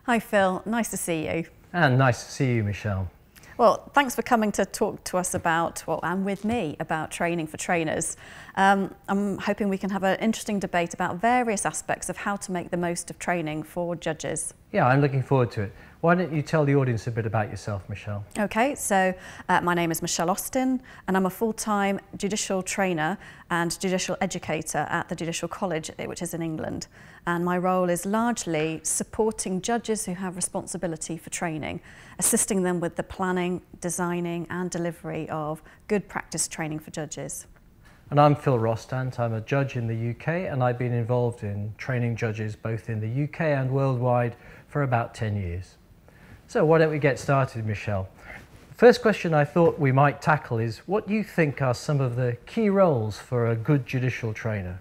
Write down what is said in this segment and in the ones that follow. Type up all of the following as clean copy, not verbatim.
Hi Phil, nice to see you. And nice to see you, Michelle. Well, thanks for coming to talk to us about, and with me, about training for trainers. I'm hoping we can have an interesting debate about various aspects of how to make the most of training for judges. Yeah, I'm looking forward to it. Why don't you tell the audience a bit about yourself, Michelle? Okay, so my name is Michelle Austin and I'm a full-time judicial trainer and judicial educator at the Judicial College, which is in England. And my role is largely supporting judges who have responsibility for training, assisting them with the planning, designing and delivery of good practice training for judges. And I'm Phil Rostant. I'm a judge in the UK and I've been involved in training judges both in the UK and worldwide for about 10 years. So why don't we get started, Michelle? The first question I thought we might tackle is, what do you think are some of the key roles for a good judicial trainer?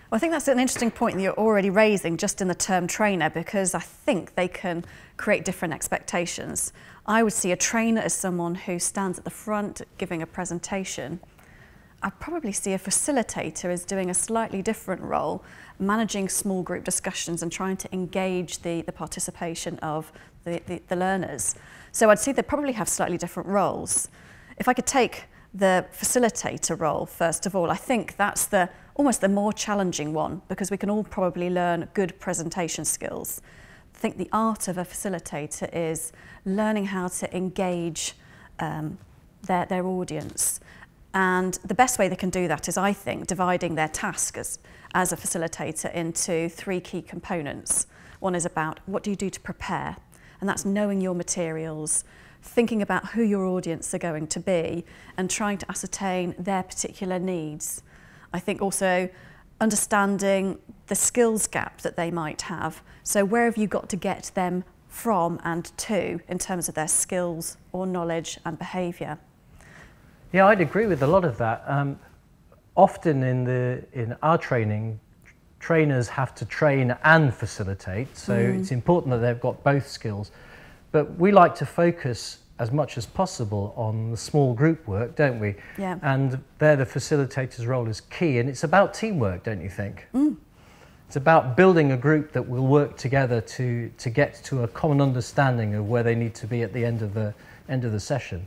Well, I think that's an interesting point that you're already raising just in the term trainer, because I think they can create different expectations. I would see a trainer as someone who stands at the front giving a presentation. I'd probably see a facilitator as doing a slightly different role, managing small group discussions and trying to engage the participation of the learners. So I'd say they probably have slightly different roles. If I could take the facilitator role, first of all, I think that's almost the more challenging one, because we can all probably learn good presentation skills. I think the art of a facilitator is learning how to engage their audience. And the best way they can do that is, I think, dividing their task as a facilitator into three key components. One is about what do you do to prepare, and that's knowing your materials, thinking about who your audience are going to be and trying to ascertain their particular needs. I think also understanding the skills gap that they might have. So where have you got to get them from and to in terms of their skills or knowledge and behaviour? Yeah, I'd agree with a lot of that. Often in our training, trainers have to train and facilitate, so it's important that they've got both skills. But we like to focus as much as possible on the small group work, don't we? Yeah. And there the facilitator's role is key, and it's about teamwork, don't you think? It's about building a group that will work together to get to a common understanding of where they need to be at the end of the session.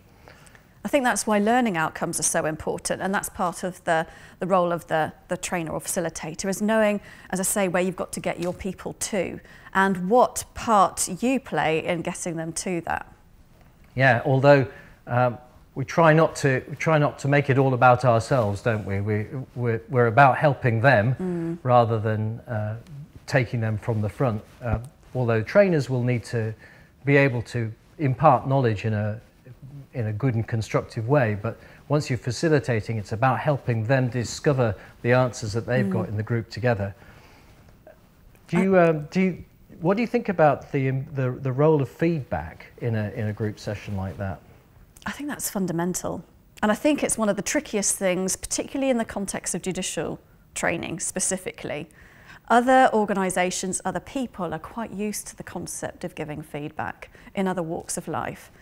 I think that's why learning outcomes are so important, and that's part of the role of the trainer or facilitator, is knowing, as I say, where you've got to get your people to and what part you play in getting them to that. Yeah, although we try not to make it all about ourselves, don't we? We're about helping them rather than taking them from the front. Although trainers will need to be able to impart knowledge in a good and constructive way, but once you're facilitating, it's about helping them discover the answers that they've got in the group together. What do you think about the role of feedback in a group session like that? I think that's fundamental, and I think it's one of the trickiest things, particularly in the context of judicial training specifically. Other organisations, other people are quite used to the concept of giving feedback in other walks of life.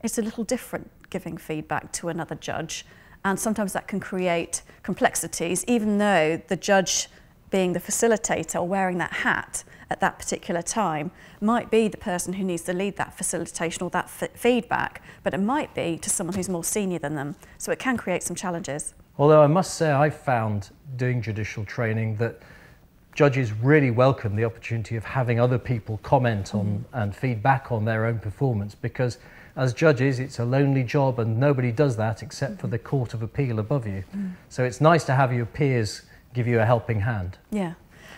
It's a little different giving feedback to another judge, and sometimes that can create complexities, even though the judge, being the facilitator or wearing that hat at that particular time, might be the person who needs to lead that facilitation or that feedback, but it might be to someone who's more senior than them. So it can create some challenges. Although I must say, I've found doing judicial training that judges really welcome the opportunity of having other people comment on and feedback on their own performance, because as judges, it's a lonely job and nobody does that except for the Court of Appeal above you. So it's nice to have your peers give you a helping hand. Yeah,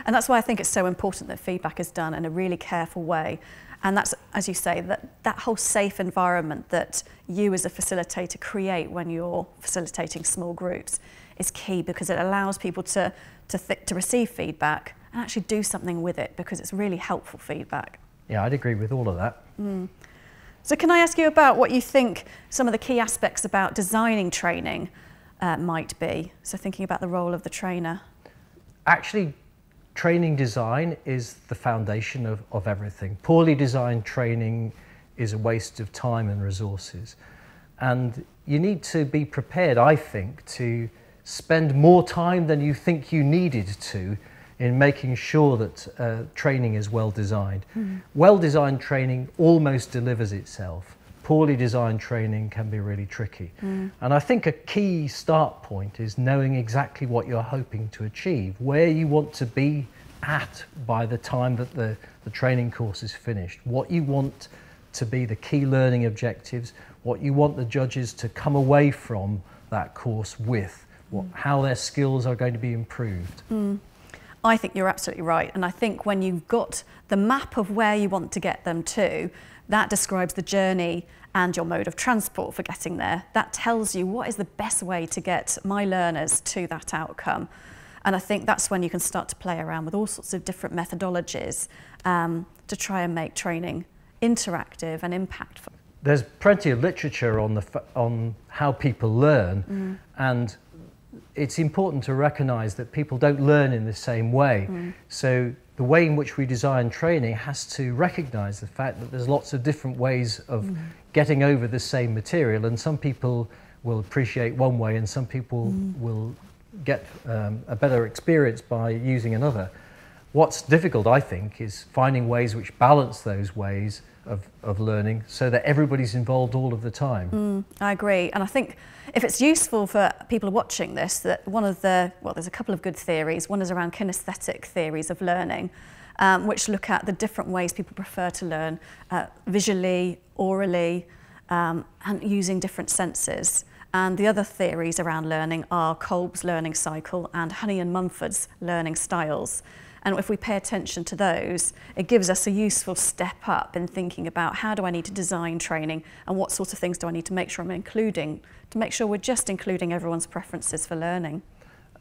and that's why I think it's so important that feedback is done in a really careful way. And that's, as you say, that whole safe environment that you as a facilitator create when you're facilitating small groups is key, because it allows people to receive feedback and actually do something with it, because it's really helpful feedback. Yeah, I'd agree with all of that. So can I ask you about what you think some of the key aspects about designing training might be? So thinking about the role of the trainer. Actually, training design is the foundation of everything. Poorly designed training is a waste of time and resources. And you need to be prepared, I think, to spend more time than you think you needed to in making sure that training is well designed. Well designed training almost delivers itself. Poorly designed training can be really tricky. And I think a key start point is knowing exactly what you're hoping to achieve, where you want to be at by the time that the training course is finished, what you want to be the key learning objectives, what you want the judges to come away from that course with, how their skills are going to be improved. I think you're absolutely right, and I think when you've got the map of where you want to get them to, that describes the journey and your mode of transport for getting there. That tells you what is the best way to get my learners to that outcome. And I think that's when you can start to play around with all sorts of different methodologies to try and make training interactive and impactful. There's plenty of literature on how people learn, and it's important to recognise that people don't learn in the same way. So the way in which we design training has to recognise the fact that there's lots of different ways of getting over the same material, and some people will appreciate one way and some people will get a better experience by using another. What's difficult, I think, is finding ways which balance those ways of learning so that everybody's involved all of the time. I agree, and I think if it's useful for people watching this, that there's a couple of good theories. One is around kinesthetic theories of learning, which look at the different ways people prefer to learn, visually, orally, and using different senses. And the other theories around learning are Kolb's learning cycle and Honey and Mumford's learning styles. And if we pay attention to those, it gives us a useful step up in thinking about how do I need to design training and what sorts of things do I need to make sure I'm including, to make sure we're just including everyone's preferences for learning.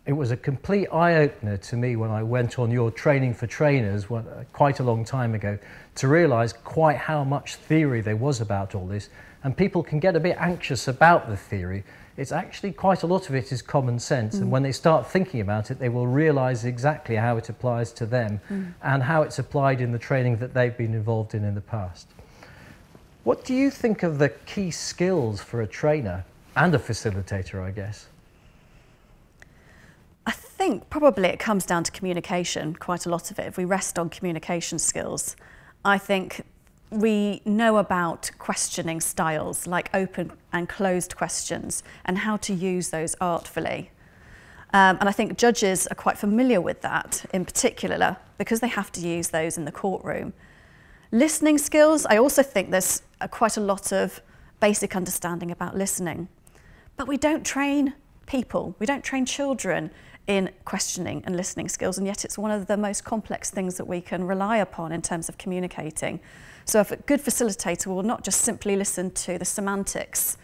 It was a complete eye-opener to me when I went on your training for trainers quite a long time ago to realise quite how much theory there was about all this. And people can get a bit anxious about the theory. It's actually quite a lot of it is common sense, and when they start thinking about it, they will realise exactly how it applies to them and how it's applied in the training that they've been involved in the past. What do you think of the key skills for a trainer and a facilitator, I guess? I think probably it comes down to communication, quite a lot of it. If we rest on communication skills, I think we know about questioning styles like open and closed questions and how to use those artfully. And I think judges are quite familiar with that in particular because they have to use those in the courtroom. Listening skills, I also think there's quite a lot of basic understanding about listening. But we don't train people, we don't train children in questioning and listening skills, and yet it's one of the most complex things that we can rely upon in terms of communicating. So if a good facilitator will not just simply listen to the semantics,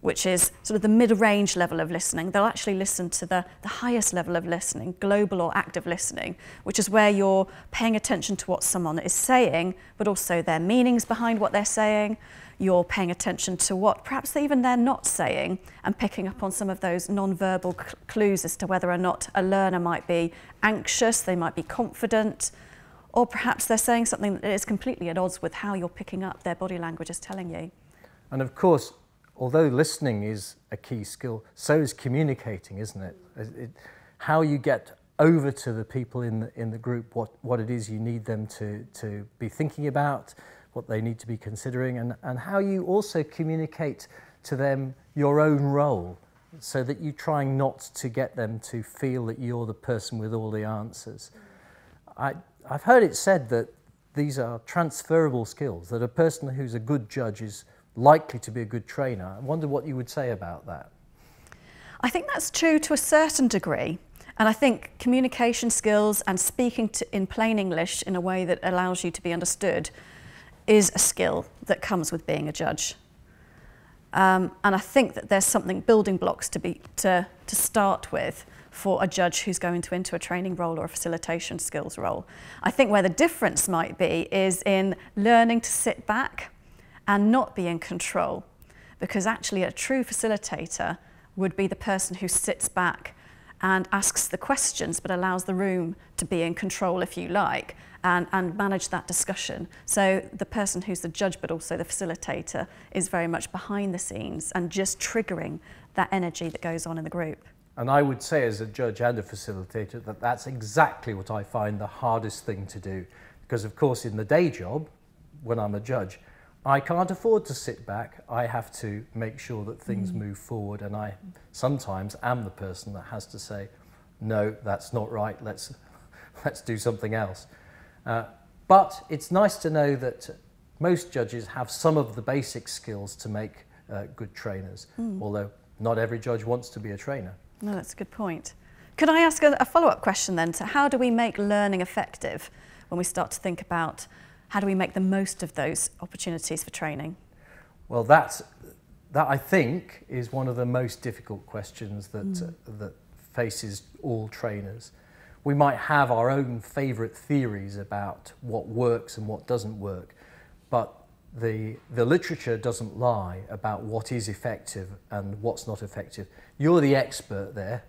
which is sort of the mid-range level of listening, they'll actually listen to the highest level of listening, global or active listening, which is where you're paying attention to what someone is saying, but also their meanings behind what they're saying. You're paying attention to what perhaps even they're not saying and picking up on some of those non-verbal clues as to whether or not a learner might be anxious, they might be confident, or perhaps they're saying something that is completely at odds with how you're picking up their body language is telling you. And of course, although listening is a key skill, so is communicating, isn't it? How you get over to the people in the group what it is you need them to be thinking about, what they need to be considering, and how you also communicate to them your own role so that you're trying not to get them to feel that you're the person with all the answers. I've heard it said that these are transferable skills, that a person who's a good judge is likely to be a good trainer. I wonder what you would say about that. I think that's true to a certain degree. And I think communication skills and speaking in plain English in a way that allows you to be understood is a skill that comes with being a judge. And I think that there's something, building blocks to start with for a judge who's going to enter a training role or a facilitation skills role. I think where the difference might be is in learning to sit back and not be in control, because actually a true facilitator would be the person who sits back and asks the questions but allows the room to be in control, if you like, and manage that discussion. So the person who's the judge but also the facilitator is very much behind the scenes and just triggering that energy that goes on in the group. And I would say as a judge and a facilitator that that's exactly what I find the hardest thing to do. Because of course in the day job, when I'm a judge, I can't afford to sit back. I have to make sure that things move forward, and I sometimes am the person that has to say, no, that's not right, let's do something else. But it's nice to know that most judges have some of the basic skills to make good trainers, although not every judge wants to be a trainer. No, that's a good point. Could I ask a follow-up question then to how do we make learning effective when we start to think about how do we make the most of those opportunities for training? Well, that I think is one of the most difficult questions that faces all trainers. We might have our own favourite theories about what works and what doesn't work, but the literature doesn't lie about what is effective and what's not effective. You're the expert there.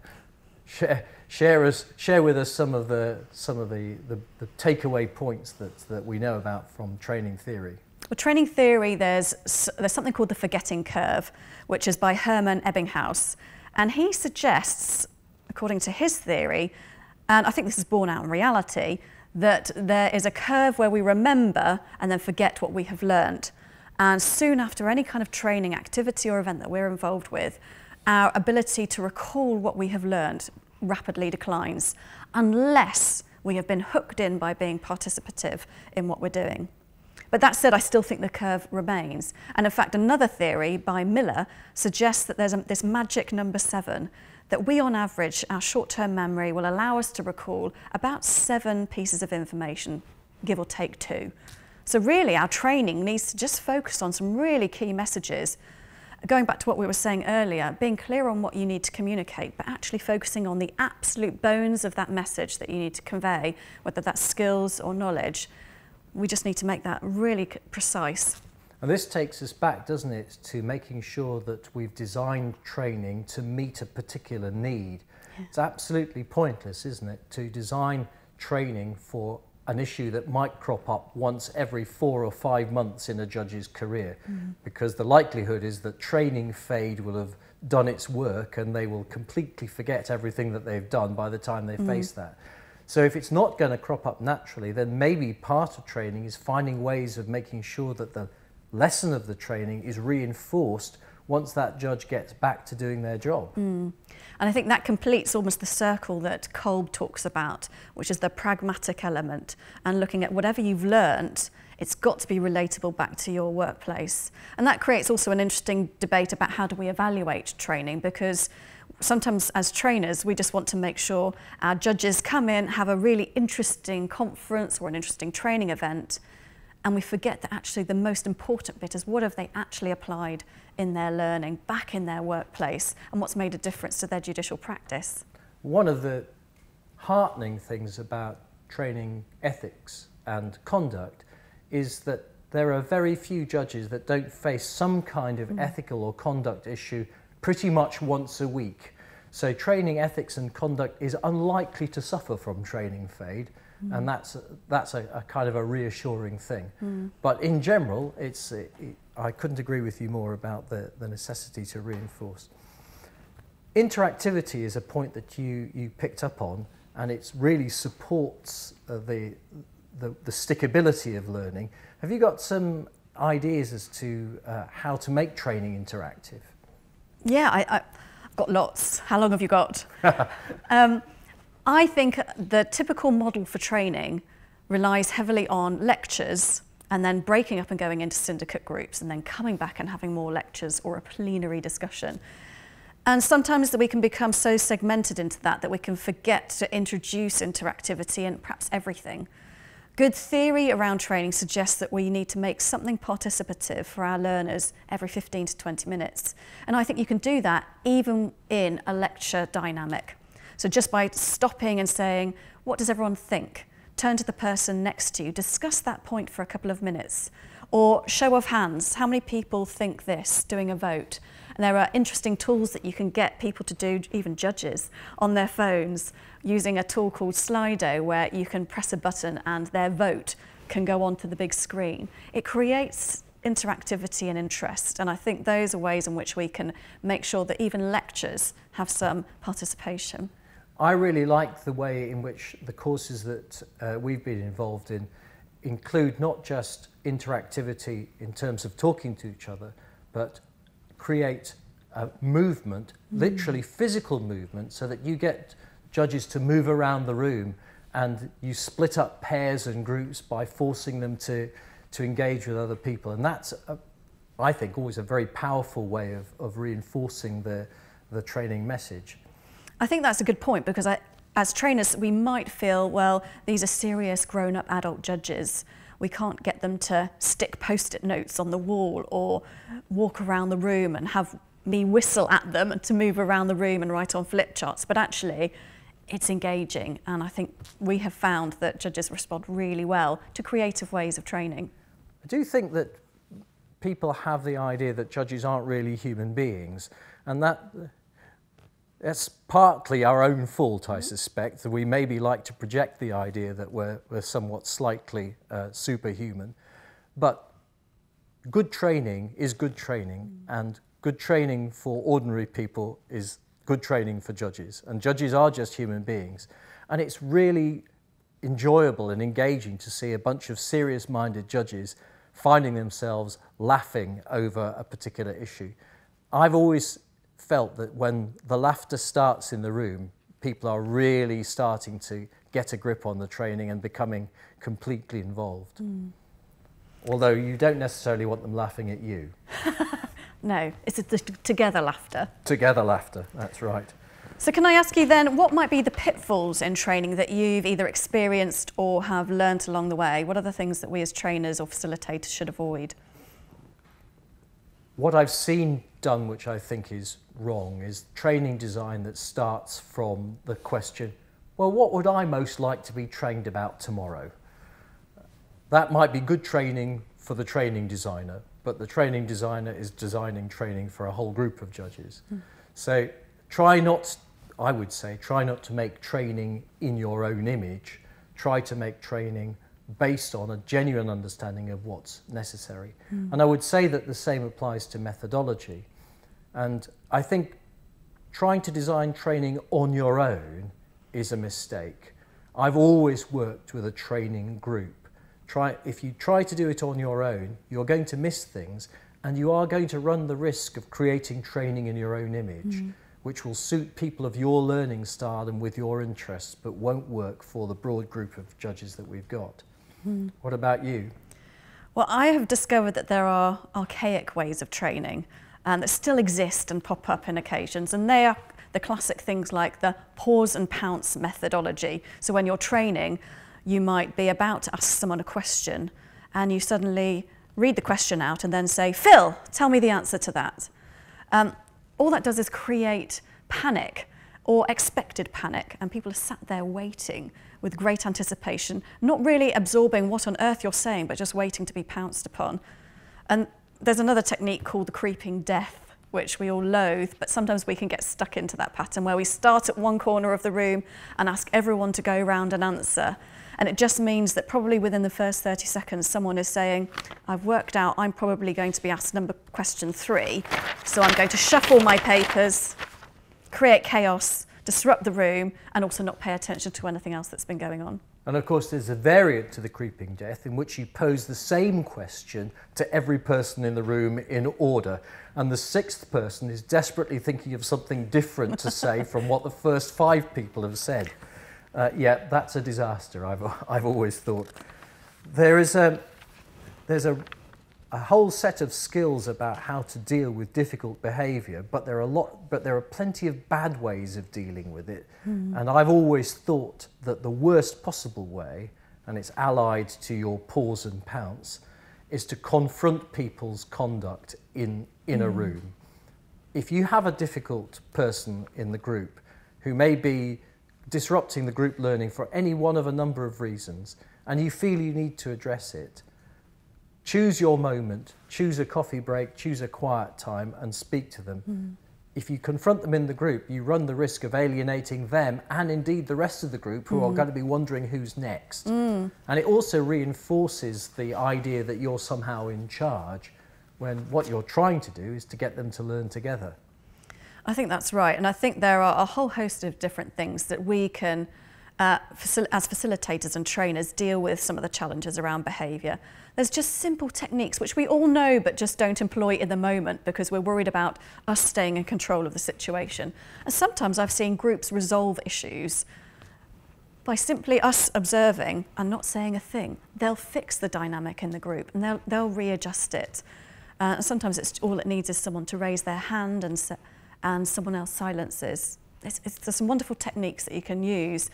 Share with us some of the takeaway points that we know about from training theory. Well, training theory, there's something called the forgetting curve, which is by Hermann Ebbinghaus, and he suggests, according to his theory, and I think this is borne out in reality, that there is a curve where we remember and then forget what we have learned. And soon after any kind of training activity or event that we're involved with, our ability to recall what we have learned rapidly declines, unless we have been hooked in by being participative in what we're doing. But that said, I still think the curve remains. And in fact, another theory by Miller suggests that there's this magic number 7, that we on average, our short-term memory will allow us to recall about 7 pieces of information, give or take 2. So really our training needs to just focus on some really key messages. Going back to what we were saying earlier, being clear on what you need to communicate, but actually focusing on the absolute bones of that message that you need to convey, whether that's skills or knowledge. We just need to make that really precise. And this takes us back, doesn't it, to making sure that we've designed training to meet a particular need. Yeah. It's absolutely pointless, isn't it, to design training for an issue that might crop up once every 4 or 5 months in a judge's career, because the likelihood is that training fade will have done its work and they will completely forget everything that they've done by the time they face that. So if it's not going to crop up naturally, then maybe part of training is finding ways of making sure that the lesson of the training is reinforced once that judge gets back to doing their job. And I think that completes almost the circle that Kolb talks about, which is the pragmatic element, and looking at whatever you've learnt, it's got to be relatable back to your workplace. And that creates also an interesting debate about how do we evaluate training, because sometimes as trainers we just want to make sure our judges come in, have a really interesting conference or an interesting training event, and we forget that actually the most important bit is what have they actually applied in their learning, back in their workplace, and what's made a difference to their judicial practice. One of the heartening things about training ethics and conduct is that there are very few judges that don't face some kind of ethical or conduct issue pretty much once a week. So training ethics and conduct is unlikely to suffer from training fade. And that's a kind of a reassuring thing. But in general, I couldn't agree with you more about the necessity to reinforce. Interactivity is a point that you picked up on, and it really supports the stickability of learning. Have you got some ideas as to how to make training interactive? Yeah, I've got lots. How long have you got? I think the typical model for training relies heavily on lectures and then breaking up and going into syndicate groups and then coming back and having more lectures or a plenary discussion. And sometimes we can become so segmented into that we can forget to introduce interactivity in perhaps everything. Good theory around training suggests that we need to make something participative for our learners every 15 to 20 minutes. And I think you can do that even in a lecture dynamic. So just by stopping and saying, what does everyone think? Turn to the person next to you, discuss that point for a couple of minutes. Or show of hands, how many people think this, doing a vote? And there are interesting tools that you can get people to do, even judges, on their phones, using a tool called Slido, where you can press a button and their vote can go onto the big screen. It creates interactivity and interest. And I think those are ways in which we can make sure that even lectures have some participation. I really like the way in which the courses that we've been involved in include not just interactivity in terms of talking to each other, but create a movement, literally physical movement, so that you get judges to move around the room and you split up pairs and groups by forcing them to engage with other people. And that's, I think, always a very powerful way of reinforcing the training message. I think that's a good point, because as trainers, we might feel, well, these are serious grown-up adult judges. We can't get them to stick post-it notes on the wall or walk around the room and have me whistle at them to move around the room and write on flip charts. But actually, it's engaging. And I think we have found that judges respond really well to creative ways of training. I do think that people have the idea that judges aren't really human beings, and that's partly our own fault, I suspect, that we maybe like to project the idea that we're somewhat slightly superhuman. But good training is good training, and good training for ordinary people is good training for judges. And judges are just human beings. And it's really enjoyable and engaging to see a bunch of serious-minded judges finding themselves laughing over a particular issue. I've always felt that when the laughter starts in the room, people are really starting to get a grip on the training and becoming completely involved. Although you don't necessarily want them laughing at you. No, it's the together laughter. Together laughter, that's right. So can I ask you then, what might be the pitfalls in training that you've either experienced or have learnt along the way? What are the things that we as trainers or facilitators should avoid? What I've seen done, which I think is wrong, is training design that starts from the question, well, what would I most like to be trained about tomorrow? That might be good training for the training designer, but the training designer is designing training for a whole group of judges. So I would say, try not to make training in your own image. Try to make training based on a genuine understanding of what's necessary. And I would say that the same applies to methodology. And I think trying to design training on your own is a mistake. I've always worked with a training group. If you try to do it on your own, you're going to miss things, and you are going to run the risk of creating training in your own image, which will suit people of your learning style and with your interests, but won't work for the broad group of judges that we've got. What about you? Well, I have discovered that there are archaic ways of training that still exist and pop up in occasions, and they are the classic things like the pause and pounce methodology. So when you're training, you might be about to ask someone a question and you suddenly read the question out and then say, Phil, tell me the answer to that. All that does is create panic or expected panic, and people are sat there waiting with great anticipation, not really absorbing what on earth you're saying, but just waiting to be pounced upon. And there's another technique called the creeping death, which we all loathe, but sometimes we can get stuck into that pattern where we start at one corner of the room and ask everyone to go around and answer. And it just means that probably within the first 30 seconds, someone is saying, I've worked out I'm probably going to be asked question 3, so I'm going to shuffle my papers, create chaos, disrupt the room, and also not pay attention to anything else that's been going on. And of course, there's a variant to the creeping death in which you pose the same question to every person in the room in order, and the 6th person is desperately thinking of something different to say from what the first 5 people have said. Yeah, that's a disaster, I've always thought. There's a whole set of skills about how to deal with difficult behaviour, but there are plenty of bad ways of dealing with it. And I've always thought that the worst possible way, and it's allied to your pause and pounce, is to confront people's conduct in a room. If you have a difficult person in the group who may be disrupting the group learning for any one of a number of reasons, and you feel you need to address it, choose your moment, choose a coffee break, choose a quiet time, and speak to them. If you confront them in the group, you run the risk of alienating them and indeed the rest of the group, who are going to be wondering who's next. And it also reinforces the idea that you're somehow in charge, when what you're trying to do is to get them to learn together. I think that's right, and I think there are a whole host of different things that we can, as facilitators and trainers, deal with some of the challenges around behaviour. There's just simple techniques which we all know but just don't employ in the moment because we're worried about us staying in control of the situation. And sometimes I've seen groups resolve issues by simply us observing and not saying a thing. They'll fix the dynamic in the group and they'll readjust it. Sometimes it's all it needs is someone to raise their hand and someone else silences. There's some wonderful techniques that you can use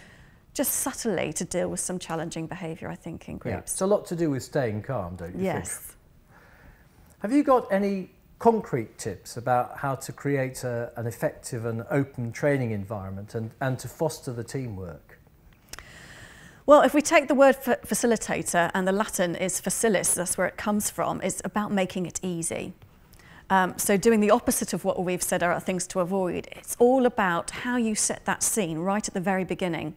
just subtly to deal with some challenging behaviour, I think, in groups. Yeah, it's a lot to do with staying calm, don't you think? Yes. Have you got any concrete tips about how to create an effective and open training environment and to foster the teamwork? Well, if we take the word facilitator, and the Latin is facilis, that's where it comes from, it's about making it easy. So doing the opposite of what we've said are things to avoid. It's all about how you set that scene right at the very beginning.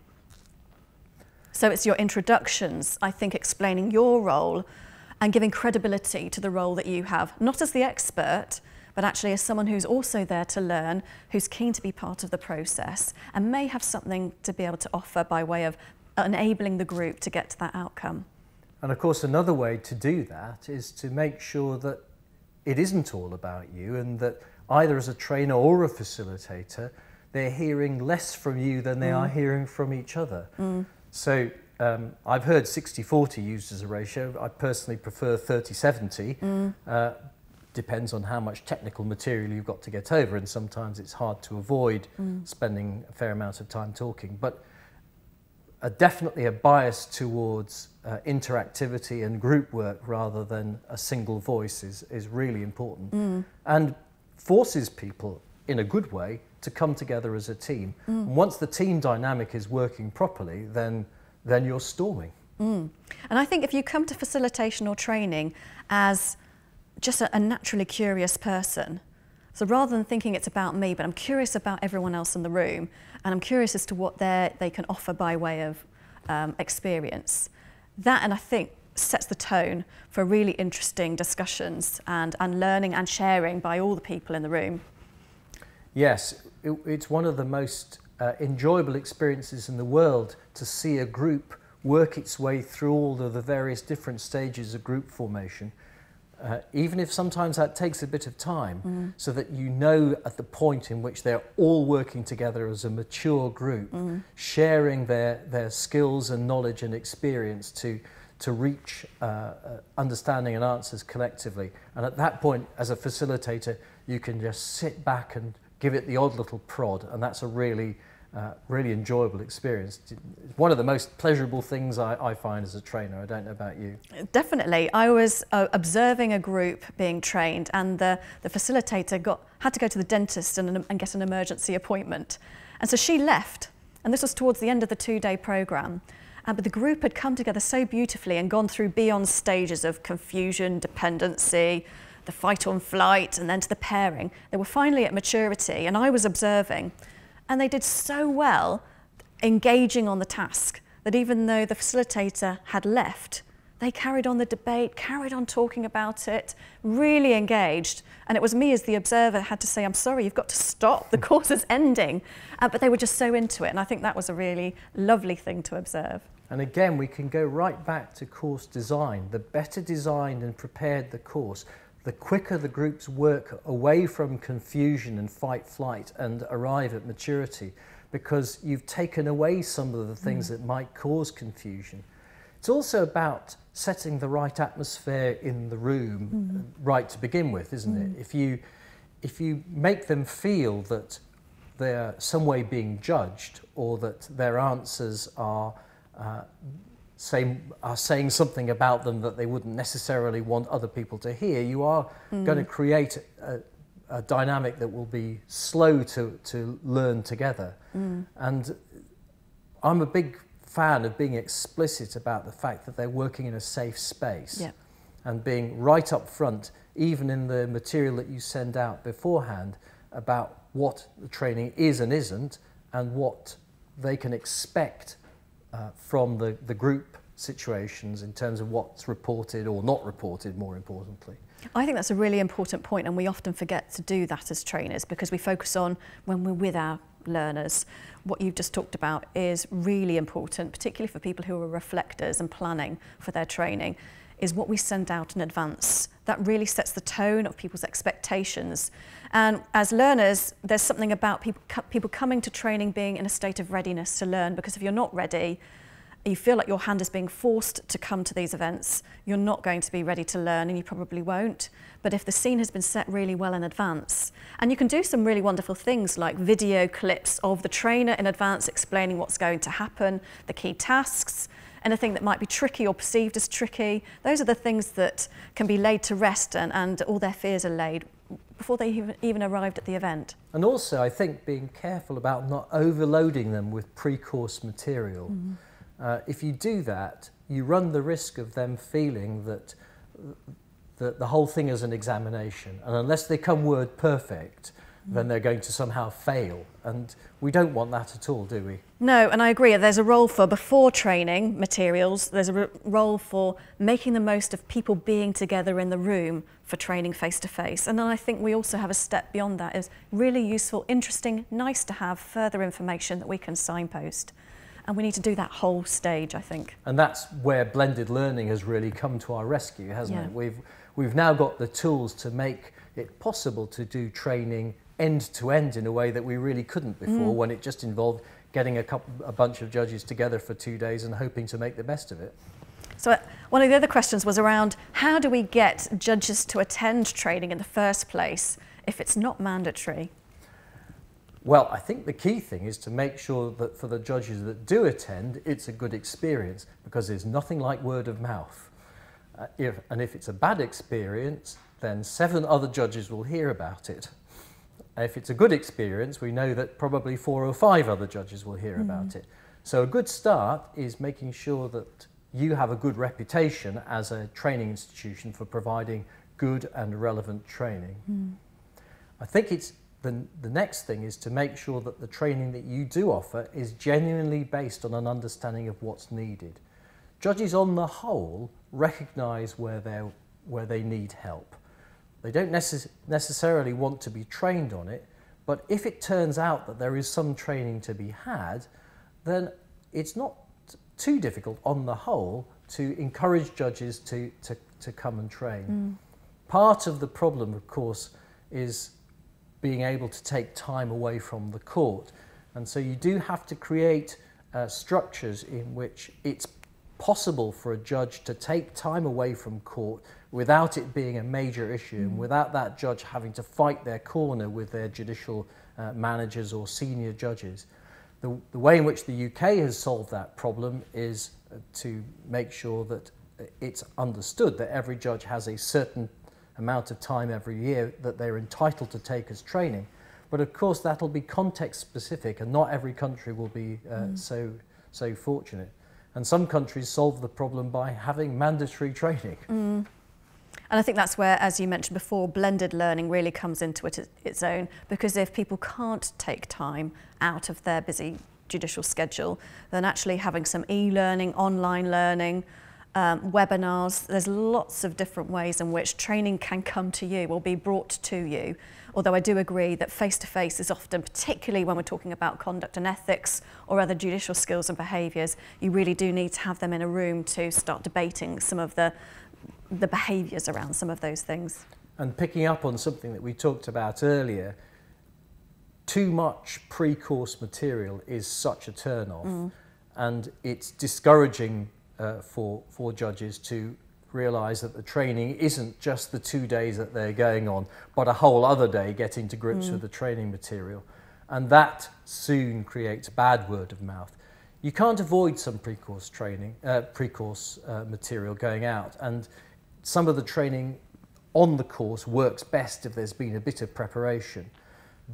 So it's your introductions, I think, explaining your role and giving credibility to the role that you have, not as the expert, but actually as someone who's also there to learn, who's keen to be part of the process and may have something to be able to offer by way of enabling the group to get to that outcome. And of course, another way to do that is to make sure that it isn't all about you and that either as a trainer or a facilitator, they're hearing less from you than they are hearing from each other. So I've heard 60-40 used as a ratio. I personally prefer 30-70. Depends on how much technical material you've got to get over, and sometimes it's hard to avoid spending a fair amount of time talking. But definitely a bias towards interactivity and group work rather than a single voice is really important and forces people in a good way to come together as a team. And once the team dynamic is working properly, then you're storming. And I think if you come to facilitation or training as just a naturally curious person, so rather than thinking it's about me, but I'm curious about everyone else in the room, and I'm curious as to what they can offer by way of experience. That, and I think, sets the tone for really interesting discussions and learning and sharing by all the people in the room. Yes, it's one of the most enjoyable experiences in the world to see a group work its way through all of the various different stages of group formation. Even if sometimes that takes a bit of time, so that you know at the point in which they're all working together as a mature group, sharing their skills and knowledge and experience to reach understanding and answers collectively. And at that point, as a facilitator, you can just sit back and give it the odd little prod, and that's a really enjoyable experience. It's one of the most pleasurable things I find as a trainer. I don't know about you. Definitely. I was observing a group being trained, and the facilitator had to go to the dentist and get an emergency appointment. And so she left, and this was towards the end of the 2-day programme. But the group had come together so beautifully and gone through beyond stages of confusion, dependency, the fight or flight, and then to the pairing. They were finally at maturity, and I was observing. And they did so well engaging on the task that even though the facilitator had left, they carried on the debate, carried on talking about it, really engaged. And it was me as the observer had to say, I'm sorry, you've got to stop, the course is ending. But they were just so into it, and I think that was a really lovely thing to observe. And again, we can go right back to course design. The better designed and prepared the course, the quicker the groups work away from confusion and fight, flight, and arrive at maturity, because you've taken away some of the things that might cause confusion. It's also about setting the right atmosphere in the room right to begin with, isn't it? If you make them feel that they're some way being judged, or that their answers are saying something about them that they wouldn't necessarily want other people to hear, you are going to create a dynamic that will be slow to learn together. And I'm a big fan of being explicit about the fact that they're working in a safe space, and being right up front, even in the material that you send out beforehand, about what the training is and isn't, and what they can expect from the group situations in terms of what's reported or not reported, more importantly. I think that's a really important point, and we often forget to do that as trainers because we focus on when we're with our learners. What you've just talked about is really important, particularly for people who are reflectors and planning for their training, is what we send out in advance. That really sets the tone of people's expectations. And as learners, there's something about people coming to training being in a state of readiness to learn, because if you're not ready, you feel like your hand is being forced to come to these events, you're not going to be ready to learn, and you probably won't. But if the scene has been set really well in advance, and you can do some really wonderful things like video clips of the trainer in advance explaining what's going to happen, the key tasks, anything that might be tricky or perceived as tricky, those are the things that can be laid to rest, and all their fears are laid before they even arrived at the event. And also, I think being careful about not overloading them with pre-course material. Mm-hmm. If you do that, you run the risk of them feeling that the whole thing is an examination, and unless they come word perfect, then they're going to somehow fail, and we don't want that at all, do we? No, and I agree. There's a role for before training materials, there's a role for making the most of people being together in the room for training face-to-face, and then I think we also have a step beyond that, is really useful, interesting, nice to have further information that we can signpost. And we need to do that whole stage, I think. And that's where blended learning has really come to our rescue, hasn't it? We've now got the tools to make it possible to do training end to end in a way that we really couldn't before, when it just involved getting a bunch of judges together for 2 days and hoping to make the best of it. So one of the other questions was around, how do we get judges to attend training in the first place if it's not mandatory? Well, I think the key thing is to make sure that for the judges that do attend, it's a good experience, because there's nothing like word of mouth. If it's a bad experience, then 7 other judges will hear about it. If it's a good experience, we know that probably 4 or 5 other judges will hear about it. So a good start is making sure that you have a good reputation as a training institution for providing good and relevant training. I think it's the next thing is to make sure that the training that you do offer is genuinely based on an understanding of what's needed. Judges on the whole recognise where they need help. They don't necessarily want to be trained on it, but if it turns out that there is some training to be had, then it's not too difficult on the whole to encourage judges to come and train. Part of the problem, of course, is being able to take time away from the court. And so you do have to create structures in which it's possible for a judge to take time away from court without it being a major issue, and without that judge having to fight their corner with their judicial managers or senior judges. The way in which the UK has solved that problem is to make sure that it's understood that every judge has a certain amount of time every year that they're entitled to take as training. But of course that'll be context specific, and not every country will be so fortunate. And some countries solve the problem by having mandatory training. And I think that's where, as you mentioned before, blended learning really comes into its own, because if people can't take time out of their busy judicial schedule, then actually having some e-learning, online learning, webinars, there's lots of different ways in which training can come to you or be brought to you. Although I do agree that face-to-face is often, particularly when we're talking about conduct and ethics or other judicial skills and behaviours, you really do need to have them in a room to start debating some of the behaviours around some of those things. And picking up on something that we talked about earlier, too much pre-course material is such a turn-off, and it's discouraging for judges to realise that the training isn't just the 2 days that they're going on, but a whole other day getting to grips with the training material. And that soon creates bad word of mouth. You can't avoid some pre-course training, material going out, and some of the training on the course works best if there's been a bit of preparation,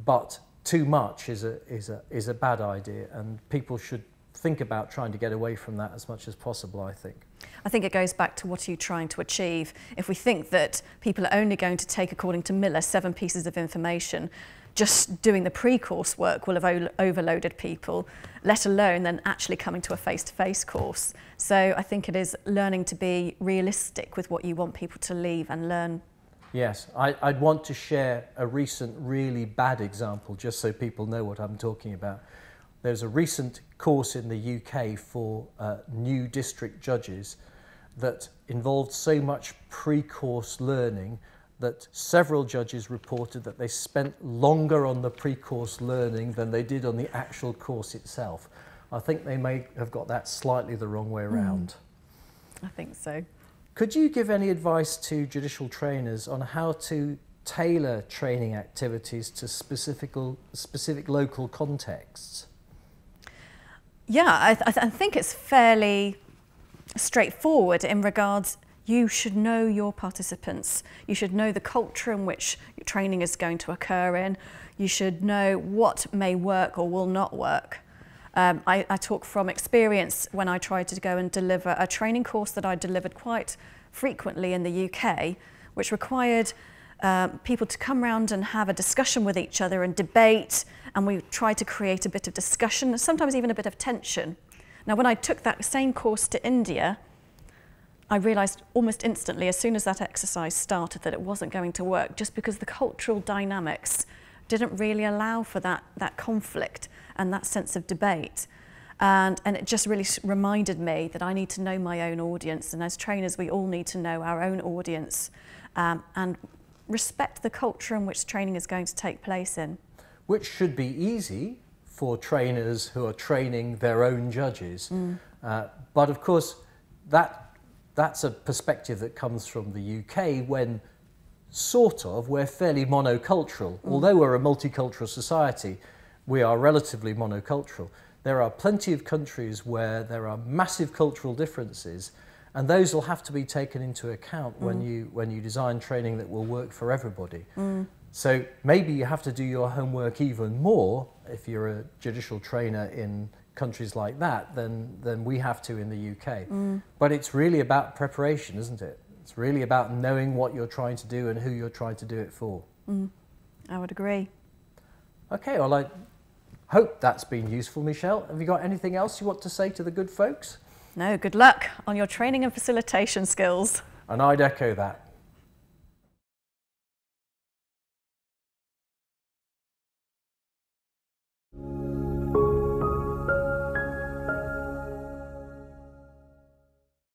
but too much is a bad idea, and people should think about trying to get away from that as much as possible, I think. I think it goes back to what are you trying to achieve. If we think that people are only going to take, according to Miller, 7 pieces of information, just doing the pre-course work will have overloaded people, let alone then actually coming to a face-to-face course. So I think it is learning to be realistic with what you want people to leave and learn. Yes, I'd want to share a recent really bad example just so people know what I'm talking about. There's a recent course in the UK for new district judges that involved so much pre-course learning that several judges reported that they spent longer on the pre-course learning than they did on the actual course itself. I think they may have got that slightly the wrong way around. I think so. Could you give any advice to judicial trainers on how to tailor training activities to specific local contexts? Yeah, I think it's fairly straightforward in regards, you should know your participants. You should know the culture in which your training is going to occur in. You should know what may work or will not work. I talk from experience when I tried to go and deliver a training course that I delivered quite frequently in the UK, which required people to come round and have a discussion with each other and debate, and we tried to create a bit of discussion, sometimes even a bit of tension. Now, when I took that same course to India, I realised almost instantly, as soon as that exercise started, that it wasn't going to work, just because the cultural dynamics didn't really allow for that conflict and that sense of debate. And it just really reminded me that I need to know my own audience, and as trainers we all need to know our own audience and respect the culture in which training is going to take place in. Which should be easy for trainers who are training their own judges. But of course, that's a perspective that comes from the UK when we're fairly monocultural. Although we're a multicultural society, we are relatively monocultural. There are plenty of countries where there are massive cultural differences, and those will have to be taken into account when you design training that will work for everybody. So maybe you have to do your homework even more if you're a judicial trainer in countries like that than we have to in the UK. But it's really about preparation, isn't it? It's really about knowing what you're trying to do and who you're trying to do it for. I would agree. Okay, well, I hope that's been useful, Michelle. Have you got anything else you want to say to the good folks? No, good luck on your training and facilitation skills. And I'd echo that.